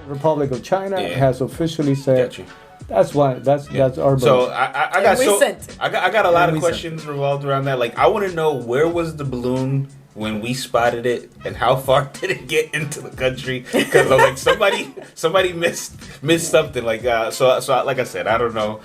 Republic of China Yeah. has officially said Got you. that's why that's our So boat. I got a lot of And we sent questions revolved around that. Like, I want to know, where was the balloon when we spotted it, and how far did it get into the country? Because like somebody missed something. Like like I said, I don't know.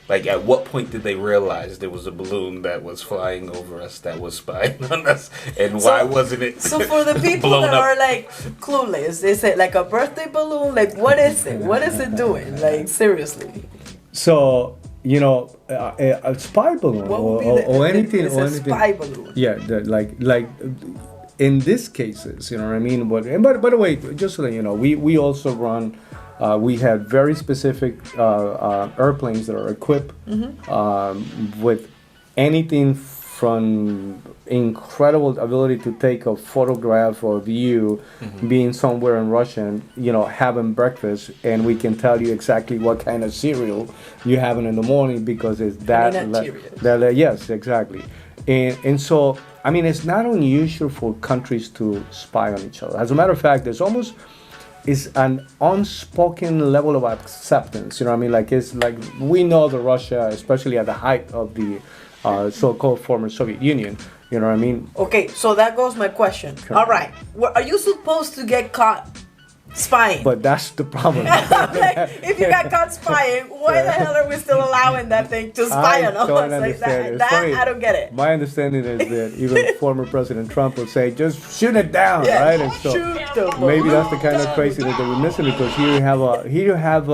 Like, at what point did they realize there was a balloon that was flying over us that was spying on us, and why wasn't it? So for the people blown that up? are like clueless, is it like a birthday balloon? Like, what is it? What is it doing? Like, seriously. So a spy balloon What would be or anything it's or a anything. spy balloon. Yeah, like in these cases, you know what I mean. But by the way, just so that you know, we also run. We have very specific airplanes that are equipped with anything from incredible ability to take a photograph or view, being somewhere in Russia, and, having breakfast, and we can tell you exactly what kind of cereal you're having in the morning because it's that. Yes, exactly. And so, I mean, it's not unusual for countries to spy on each other. As a matter of fact, it's an unspoken level of acceptance. You know what I mean? Like, it's like we know that Russia, especially at the height of the so-called former Soviet Union, you know what I mean? Okay, so that goes my question. All right, are you supposed to get caught spying? But that's the problem. Like, if you got caught spying, why the hell are we still allowing that thing to spy on us? don't Like understand. that It's funny. I don't get it. My understanding is that even former President Trump would say, just shoot it down, Yeah, right? And so shoot the maybe that's the balloon kind of down. craziness that we're missing, because here you have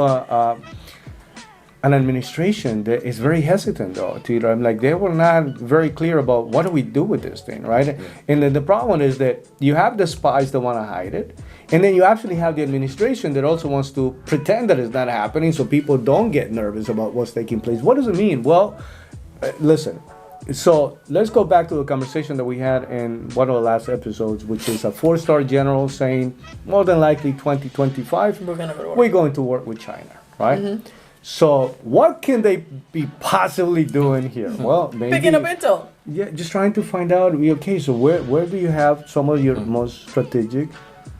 an administration that is very hesitant, though. Like, they were not very clear about what do we do with this thing, right? And then the problem is that you have the spies that want to hide it, and then you actually have the administration that also wants to pretend that it's not happening, so people don't get nervous about what's taking place. What does it mean? Well, listen. So let's go back to the conversation that we had in one of the last episodes, which is a 4-star general saying more than likely 2025 we're going to work with China, right? So what can they be possibly doing here? Well, maybe Picking up intel. yeah, just trying to find out. Okay, so where do you have some of your most strategic,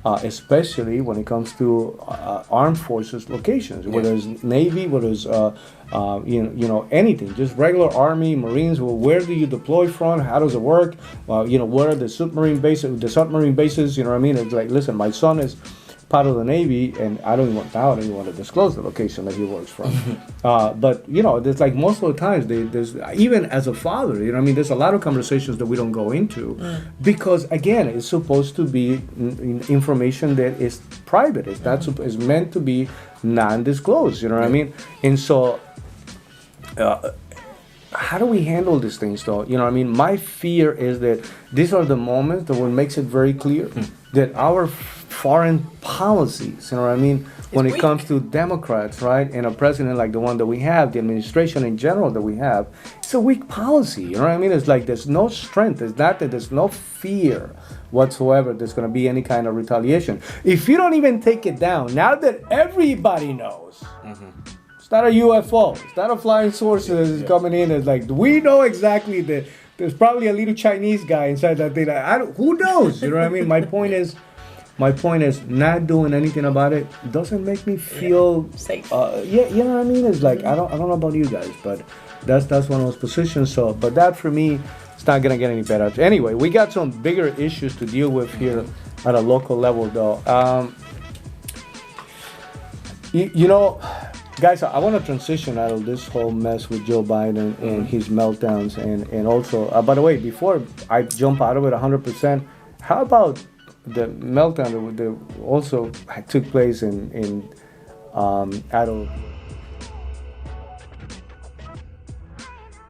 especially when it comes to armed forces locations, whether it's Navy, whether it's anything, just regular Army, Marines. Well, where do you deploy from? How does it work? Where are the submarine bases? You know what I mean? It's like, listen, my son is part of the Navy, and I don't even want to disclose the location that he works from. But there's like most of the times, there's even as a father, there's a lot of conversations that we don't go into because, again, it's supposed to be information that is private. It's not. It's meant to be non-disclosed. You know what I mean? And so, how do we handle these things, though? My fear is that these are the moments that will makes it very clear that our foreign policies, when it comes to Democrats, right, and a president like the one that we have, the administration in general that we have, it's a weak policy. It's like there's no strength. It's not that there's no fear whatsoever there's going to be any kind of retaliation. If you don't even take it down, now that everybody knows, it's not a UFO, it's not a flying saucer that is coming in. It's like, we know exactly that there's probably a little Chinese guy inside that thing. Who knows? You know what I mean? My point is not doing anything about it doesn't make me feel safe. You know what I mean? It's like I don't know about you guys, but that's one of those positions. So, but that for me, it's not gonna get any better. Anyway, we got some bigger issues to deal with here at a local level, though. Guys, I want to transition out of this whole mess with Joe Biden and his meltdowns, and also, by the way, before I jump out of it 100%, how about the meltdown that also took place in out of